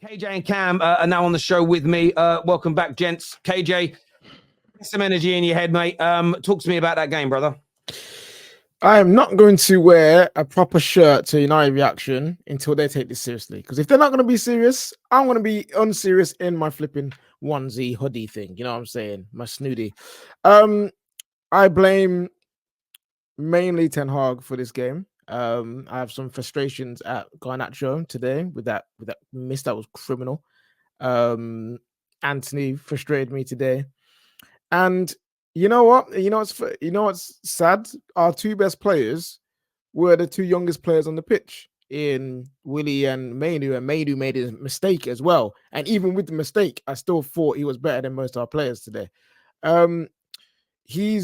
KJ and Cam are now on the show with me. Welcome back, gents. KJ, some energy in your head, mate. Talk to me about that game, brother. I am not going to wear a proper shirt to United Reaction until they take this seriously. Because if they're not going to be serious, I'm going to be unserious in my flipping onesie hoodie thing. You know what I'm saying? My snooty. I blame mainly Ten Hag for this game. I have some frustrations at Garnacho today with that miss that was criminal. Anthony frustrated me today, and you know what? You know what's sad? Our two best players were the two youngest players on the pitch in Willie and Mainu made a mistake as well. And even with the mistake, I still thought he was better than most of our players today. He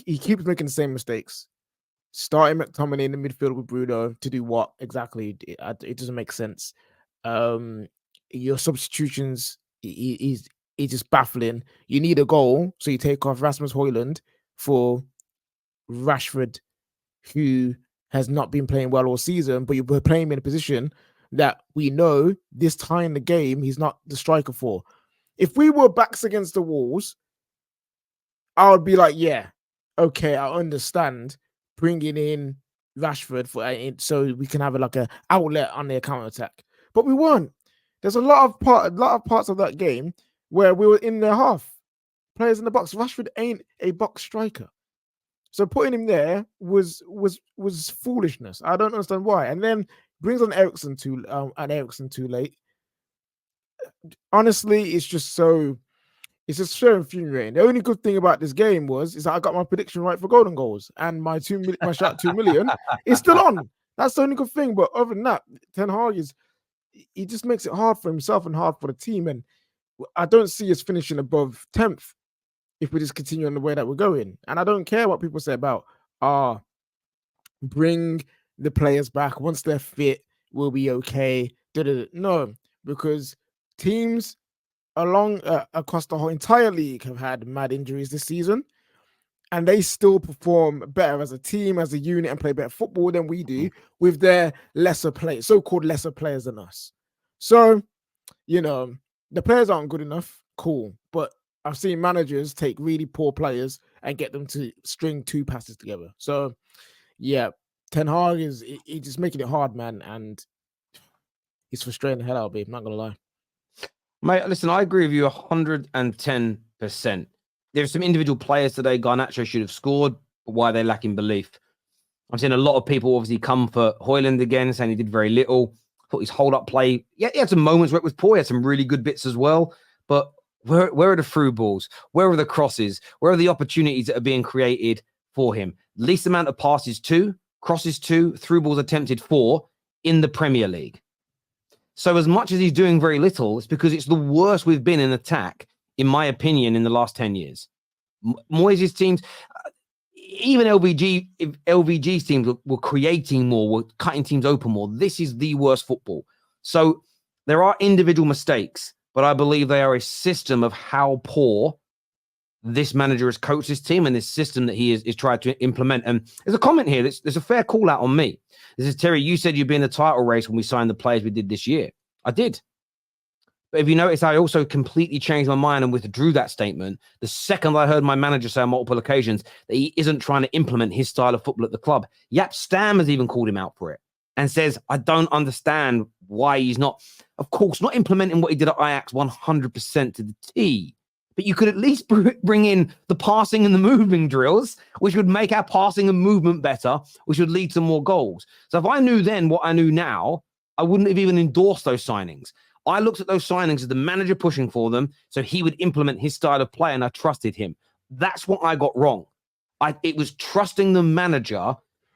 keeps making the same mistakes. Starting McTominay in the midfield with Bruno to do what exactly? It doesn't make sense. Your substitutions, he's just baffling. You need a goal, so you take off Rasmus Højlund for Rashford, who has not been playing well all season, but you're playing him in a position that we know this time in the game he's not the striker for. If we were backs against the walls, I would be like, yeah, okay, I understand bringing in Rashford so we can have a outlet on their counter attack, but we weren't. There's a lot of parts of that game where we were in their half, players in the box. Rashford ain't a box striker, so putting him there was foolishness. I don't understand why. And then brings on Eriksen too late. Honestly, it's just so infuriating. The only good thing about this game is that I got my prediction right for golden goals, and my shout 2 million is still on. That's the only good thing. But other than that, Ten Hag he just makes it hard for himself and hard for the team. And I don't see us finishing above 10th if we just continue on the way that we're going. And I don't care what people say about bring the players back once they're fit, we'll be okay. No, because teams across the whole entire league have had mad injuries this season, and they still perform better as a team, as a unit, and play better football than we do with their so-called lesser players than us. So, the players aren't good enough, cool, but I've seen managers take really poor players and get them to string two passes together. So, yeah, Ten Hag he's just making it hard, man, and he's frustrating the hell out of me. I'm not gonna lie. Mate, listen, I agree with you 110%. There's some individual players today Garnacho should have scored, but why they're lacking belief. I'm seeing a lot of people obviously come for Højlund again, saying he did very little. Thought his hold-up play, yeah, he had some moments where it was poor. He had some really good bits as well. But where are the through balls? Where are the crosses? Where are the opportunities that are being created for him? Least amount of passes 2, crosses 2, through balls attempted 4 in the Premier League. So as much as he's doing very little, it's because it's the worst we've been in attack, in my opinion, in the last 10 years. Moyes' teams, even LVG's teams were creating more, were cutting teams open more. This is the worst football. So there are individual mistakes, but I believe they are a system of how poor this manager has coached his team and this system that he is tried to implement. And there's a comment here. There's a fair call out on me. This is Terry. You said you'd be in the title race when we signed the players we did this year. I did. But if you notice, I also completely changed my mind and withdrew that statement the second I heard my manager say on multiple occasions that he isn't trying to implement his style of football at the club. Jaap Stam has even called him out for it and says, I don't understand why he's not, of course, not implementing what he did at Ajax 100% to the T. But you could at least bring in the passing and the moving drills, which would make our passing and movement better, which would lead to more goals. So if I knew then what I knew now, I wouldn't have even endorsed those signings. I looked at those signings as the manager pushing for them so he would implement his style of play, and I trusted him. That's what I got wrong. It was trusting the manager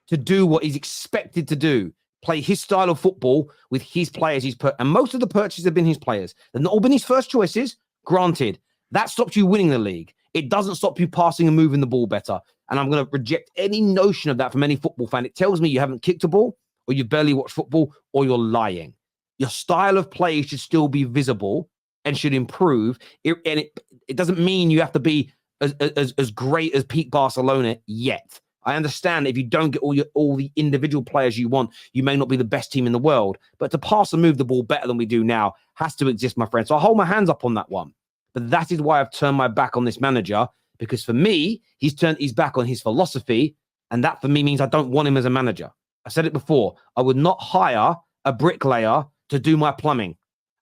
to do what he's expected to do, play his style of football with his players. And most of the purchases have been his players. They've not all been his first choices, granted. That stops you winning the league. It doesn't stop you passing and moving the ball better. And I'm going to reject any notion of that from any football fan. It tells me you haven't kicked a ball, or you barely watch football, or you're lying. Your style of play should still be visible and should improve. It doesn't mean you have to be as great as Pete Barcelona yet. I understand if you don't get all the individual players you want, you may not be the best team in the world. But to pass and move the ball better than we do now has to exist, my friend. So I hold my hands up on that one. But that is why I've turned my back on this manager, because for me, he's turned his back on his philosophy. And that for me means I don't want him as a manager. I said it before. I would not hire a bricklayer to do my plumbing.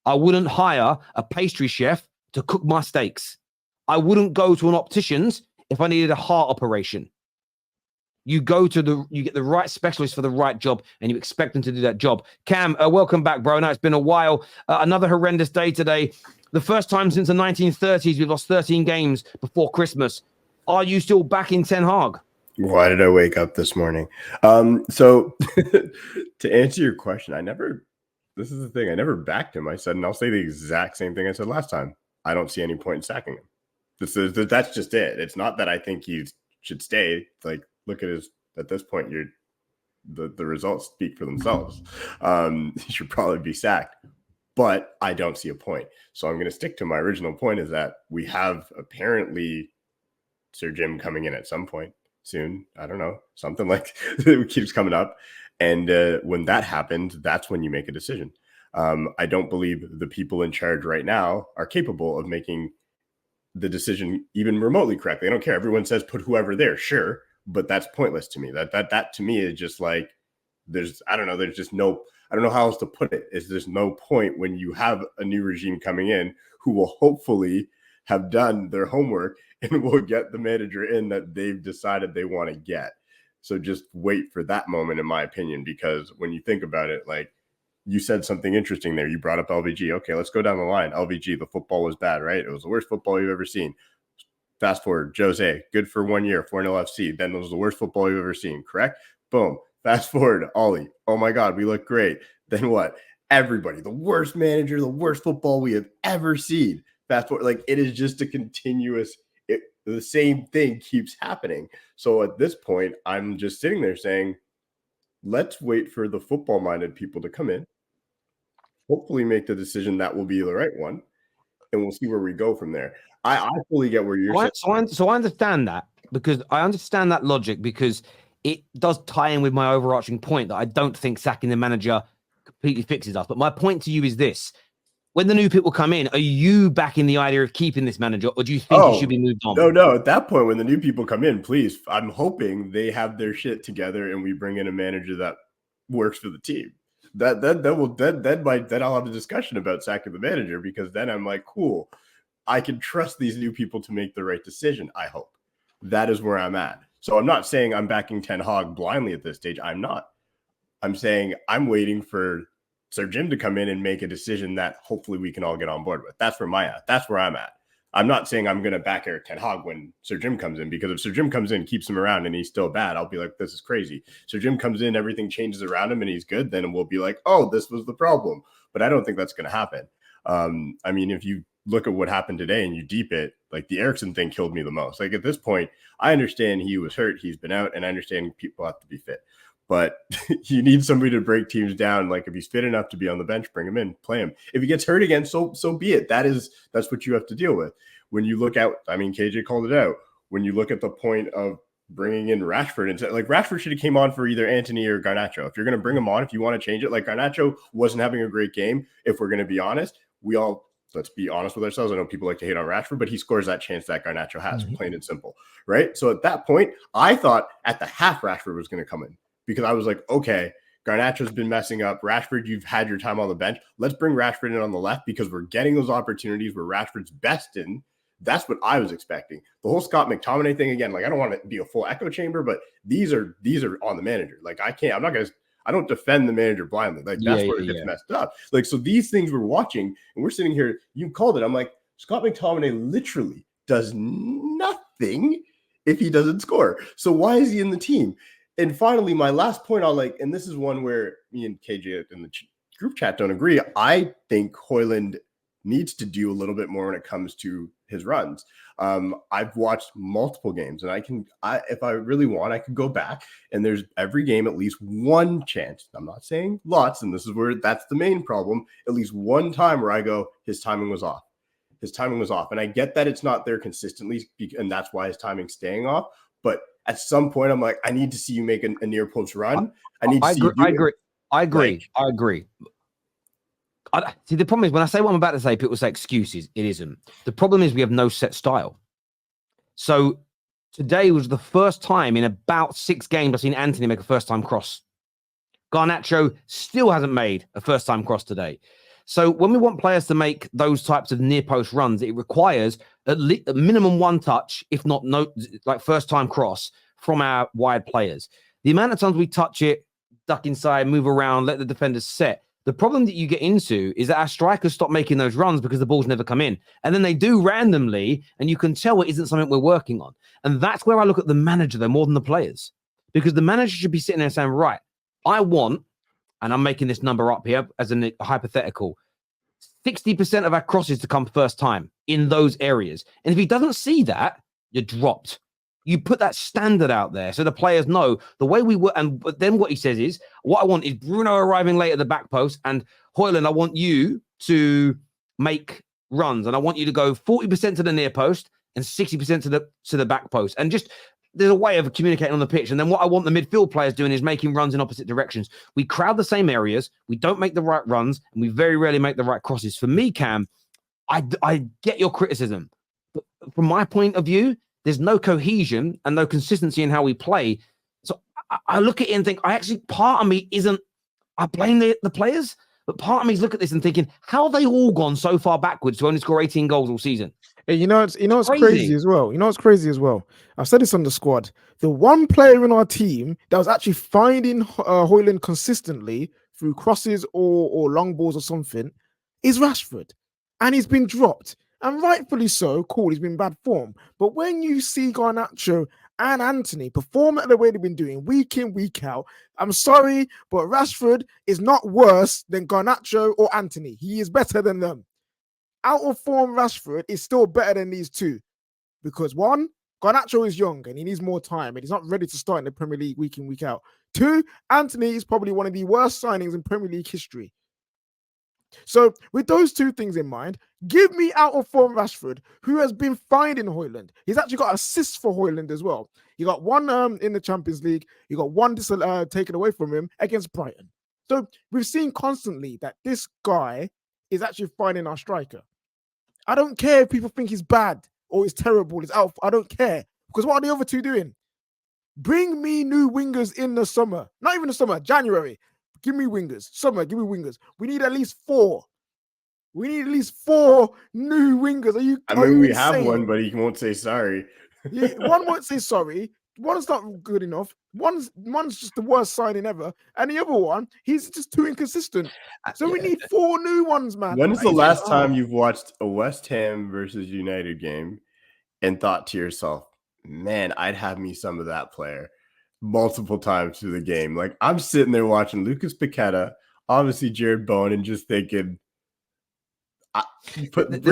I wouldn't hire a pastry chef to cook my steaks. I wouldn't go to an optician's if I needed a heart operation. You get the right specialist for the right job, and you expect them to do that job. Cam, welcome back, bro. Now it's been a while. Another horrendous day today. The first time since the 1930s we've lost 13 games before Christmas. Are you still back in Ten Hag? Why did I wake up this morning? So to answer your question, this is the thing. I never backed him. I said, and I'll say the exact same thing I said last time. I don't see any point in sacking him. That's just it. It's not that I think he should stay. Like, look at at this point, the results speak for themselves. He should probably be sacked, but I don't see a point. So I'm going to stick to my original point, is that we have apparently Sir Jim coming in at some point soon. I don't know, something like it keeps coming up. And when that happens, that's when you make a decision. I don't believe the people in charge right now are capable of making the decision even remotely correctly. I don't care. Everyone says put whoever there, sure, but that's pointless to me. That to me is just like, I don't know how else to put it. There's no point when you have a new regime coming in who will hopefully have done their homework and will get the manager in that they've decided they want to get. So just wait for that moment, in my opinion, because when you think about it, like, you said something interesting there. You brought up LVG. Okay, let's go down the line. LVG, the football was bad, right? It was the worst football you've ever seen. Fast forward, Jose, good for 1 year, 4-0 FC. Then it was the worst football you've ever seen, correct? Boom. Fast forward, Ollie. Oh my God, we look great. Then what? Everybody, the worst manager, the worst football we have ever seen. Fast forward, like, it is just a continuous, the same thing keeps happening. So at this point, I'm just sitting there saying, let's wait for the football-minded people to come in, hopefully make the decision that will be the right one, and we'll see where we go from there. I fully get where you're saying. So I understand that, because I understand that logic, because it does tie in with my overarching point that I don't think sacking the manager completely fixes us. But my point to you is this. When the new people come in, are you backing the idea of keeping this manager, or do you think he should be moved on? No. At that point, when the new people come in, please, I'm hoping they have their shit together and we bring in a manager that works for the team. Then I'll have a discussion about sacking the manager, because then I'm like, cool, I can trust these new people to make the right decision. I hope that is where I'm at. So I'm not saying I'm backing Ten Hag blindly at this stage. I'm not. I'm saying I'm waiting for Sir Jim to come in and make a decision that hopefully we can all get on board with. That's where I'm at. I'm not saying I'm going to back Eric Ten Hag when Sir Jim comes in, because if Sir Jim comes in, keeps him around, and he's still bad, I'll be like, this is crazy. Sir Jim comes in, everything changes around him, and he's good, then we'll be like, oh, this was the problem. But I don't think that's going to happen. I mean, if you look at what happened today and you deep it, like, the Eriksson thing killed me the most. Like, at this point, I understand he was hurt, he's been out, and I understand people have to be fit. But you need somebody to break teams down. Like, if he's fit enough to be on the bench, bring him in, play him. If he gets hurt again, so be it. That's what you have to deal with. When you look out, I mean, KJ called it out. When you look at the point of bringing in Rashford, and like, Rashford should have came on for either Antony or Garnacho. If you're going to bring him on, if you want to change it, like, Garnacho wasn't having a great game. If we're going to be honest, let's be honest with ourselves. I know people like to hate on Rashford, but he scores that chance that Garnacho has, plain and simple, right? So at that point, I thought at the half Rashford was going to come in, because I was like, okay, Garnacho's been messing up. Rashford, you've had your time on the bench. Let's bring Rashford in on the left, because we're getting those opportunities where Rashford's best in. That's what I was expecting. The whole Scott McTominay thing, again, like, I don't want to be a full echo chamber, but these are on the manager. Like, I don't defend the manager blindly. Like, that's where it gets messed up. Like, so these things we're watching, and we're sitting here, you called it. I'm like, Scott McTominay literally does nothing if he doesn't score. So why is he in the team? And finally, my last point, and this is one where me and KJ in the group chat don't agree. I think Højlund needs to do a little bit more when it comes to his runs. I've watched multiple games, and if I really want, I could go back, and there's every game at least one chance. I'm not saying lots, and this is where that's the main problem. At least one time where I go, his timing was off. And I get that it's not there consistently, and that's why his timing's staying off. But At some point, I'm like, I need to see you make a near post run. I need to see you do I agree. it. I agree. Like, I agree. See, the problem is when I say what I'm about to say, people say excuses. It isn't. The problem is we have no set style. So today was the first time in about 6 games I've seen Anthony make a first-time cross. Garnacho still hasn't made a first-time cross today. So when we want players to make those types of near-post runs, it requires at least a minimum 1 touch, if not no, like first-time cross from our wide players. The amount of times we touch it, duck inside, move around, let the defenders set. The problem that you get into is that our strikers stop making those runs because the balls never come in. And then they do randomly, and you can tell it isn't something we're working on. And that's where I look at the manager, though, more than the players. Because the manager should be sitting there saying, right, I want, and I'm making this number up here as a hypothetical, 60% of our crosses to come first time in those areas. And if he doesn't see that, you're dropped. You put that standard out there so the players know the way we were. And then what he says is, what I want is Bruno arriving late at the back post, and Højlund, I want you to make runs, and I want you to go 40% to the near post and 60% to the back post. And just there's a way of communicating on the pitch. And then what I want the midfield players doing is making runs in opposite directions. We crowd the same areas, we don't make the right runs, and we very rarely make the right crosses. For me, Cam, I get your criticism, but from my point of view, there's no cohesion and no consistency in how we play. So I look at it and think, part of me isn't, I blame the players, but part of me is look at this and thinking, how have they all gone so far backwards to only score 18 goals all season? Hey, it's crazy as well. It's crazy as well. I've said this on the squad. The one player in our team that was actually finding Højlund consistently through crosses or long balls or something is Rashford. And he's been dropped. And rightfully so. Cool, he's been in bad form. But when you see Garnacho and Anthony perform at the way they've been doing week in, week out, I'm sorry, but Rashford is not worse than Garnacho or Anthony. He is better than them. Out of form Rashford is still better than these two. Because 1, Garnacho is young and he needs more time and he's not ready to start in the Premier League week in, week out. 2, Anthony is probably one of the worst signings in Premier League history. So with those 2 things in mind, give me out of form Rashford, who has been finding Højlund. He's actually got assists for Højlund as well. He got 1 in the Champions League. He got 1 taken away from him against Brighton. So we've seen constantly that this guy is actually finding our striker. I don't care if people think he's bad or he's terrible, he's out. I don't care. Because what are the other 2 doing? Bring me new wingers in the summer. Not even the summer, January. Give me wingers. Summer, give me wingers. We need at least 4. We need at least 4 new wingers. We have one, but he won't say sorry. Yeah, one won't say sorry. One's not good enough. One's just the worst signing ever. And the other one, he's just too inconsistent. So we need 4 new ones, man. When is the last time you've watched a West Ham versus United game and thought to yourself, man, I'd have me some of that player multiple times through the game? Like, I'm sitting there watching Lucas Paqueta, obviously Jared Bowen, and just thinking, we went to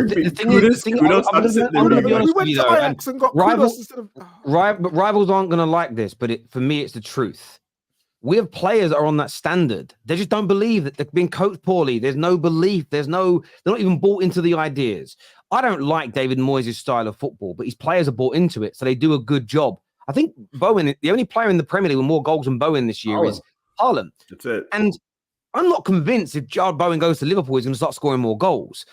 Ajax and got Kudos instead of rivals aren't going to like this, but for me, it's the truth. We have players that are on that standard. They just don't believe that they're being coached poorly. There's no belief. They're not even bought into the ideas. I don't like David Moyes' style of football, but his players are bought into it, so they do a good job. I think Bowen, the only player in the Premier League with more goals than Bowen this year is Haaland. That's it. And I'm not convinced if Jared Bowen goes to Liverpool, he's going to start scoring more goals.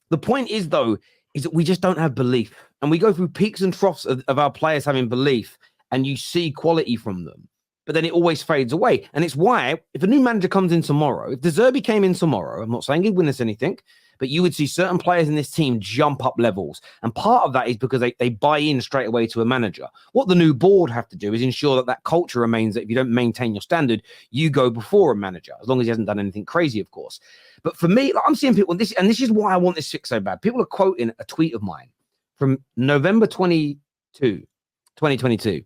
The point is, though, is that we just don't have belief. And we go through peaks and troughs of our players having belief, and you see quality from them. But then it always fades away. And it's why, if a new manager comes in tomorrow, if De Zerbi came in tomorrow, I'm not saying he'd win us anything, but you would see certain players in this team jump up levels. And part of that is because they buy in straight away to a manager. What the new board have to do is ensure that culture remains, that if you don't maintain your standard, you go before a manager, as long as he hasn't done anything crazy, of course. But for me, I'm seeing people, this is why I want this fix so bad. People are quoting a tweet of mine from November 2022,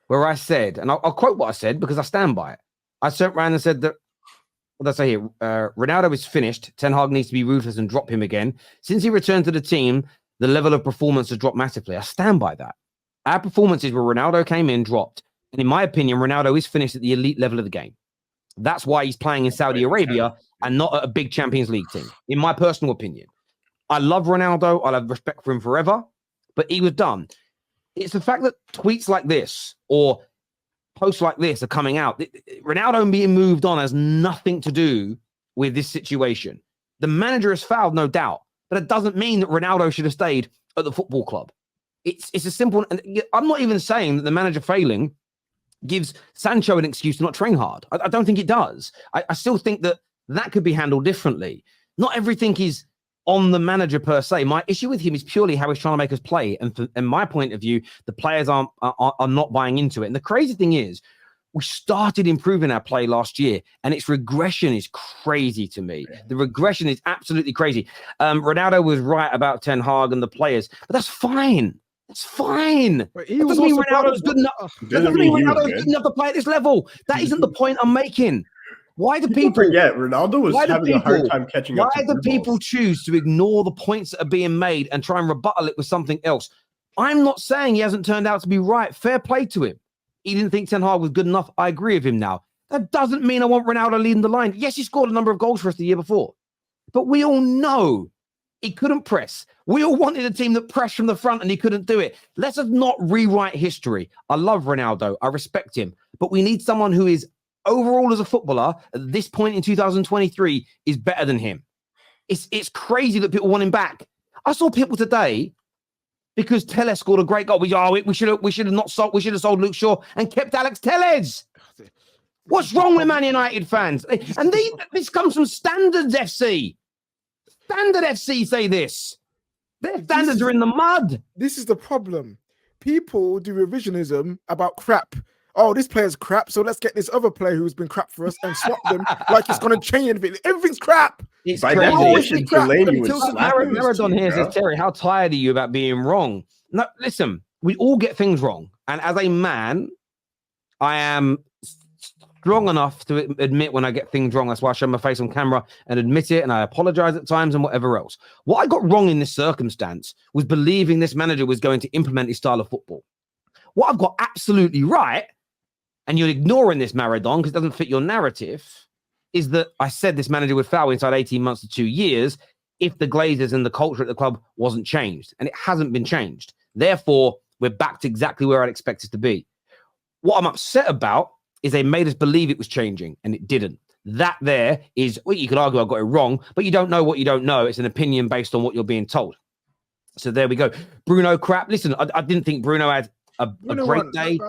where I said, and I'll quote what I said because I stand by it. I turned around and said that, what did I say here? Ronaldo is finished. Ten Hag needs to be ruthless and drop him again. Since he returned to the team, the level of performance has dropped massively. I stand by that. Our performances where Ronaldo came in dropped. And in my opinion, Ronaldo is finished at the elite level of the game. That's why he's playing in Saudi Arabia and not at a big Champions League team, in my personal opinion. I love Ronaldo. I'll have respect for him forever, but he was done. It's the fact that tweets like this or posts like this are coming out. Ronaldo being moved on has nothing to do with this situation. The manager has fouled, no doubt, but it doesn't mean that Ronaldo should have stayed at the football club. It's a simple, and I'm not even saying that the manager failing gives Sancho an excuse to not train hard. I don't think it does. I still think that could be handled differently. Not everything is on the manager per se. My issue with him is purely how he's trying to make us play. And in my point of view, the players are not buying into it. And the crazy thing is, we started improving our play last year, and its regression is crazy to me. The regression is absolutely crazy. Ronaldo was right about Ten Hag and the players, but that's fine. That's fine. But That doesn't mean Ronaldo's good enough. That doesn't mean Ronaldo's good enough to play at this level. That isn't the point I'm making. Why do people forget Ronaldo was having a hard time catching up? Why do people choose to ignore the points that are being made and try and rebuttal it with something else? I'm not saying he hasn't turned out to be right. Fair play to him. He didn't think Ten Hag was good enough. I agree with him now. That doesn't mean I want Ronaldo leading the line. Yes, he scored a number of goals for us the year before, but we all know he couldn't press. We all wanted a team that pressed from the front, and he couldn't do it. Let us not rewrite history. I love Ronaldo. I respect him, but we need someone who is overall as a footballer at this point in 2023 is better than him. It's crazy that people want him back. I saw people today because Terrace scored a great goal. We should have sold Luke Shaw and kept Alex Telles. What's wrong with Man United fans? And this comes from Standards FC. Standard FC say this. Their standards are in the mud. This is the problem. People do revisionism about crap. Oh, this player's crap, so let's get this other player who's been crap for us and swap them like it's going to change anything. Everything's crap. It's by crazy. definition, Delaney would slap him. Maradon here says, Terry, how tired are you about being wrong? No, listen, we all get things wrong. And as a man, I am strong enough to admit when I get things wrong. That's why I show my face on camera and admit it, and I apologize at times and whatever else. What I got wrong in this circumstance was believing this manager was going to implement his style of football. What I've got absolutely right, and you're ignoring this, Maradon, because it doesn't fit your narrative, is that I said this manager would foul inside 18 months to 2 years if the Glazers and the culture at the club wasn't changed. And it hasn't been changed. Therefore, we're back to exactly where I'd expect us to be. What I'm upset about is they made us believe it was changing, and it didn't. That there is, well, you could argue I got it wrong, but you don't know what you don't know. It's an opinion based on what you're being told. So there we go. Bruno crap. Listen, I didn't think Bruno had a great day.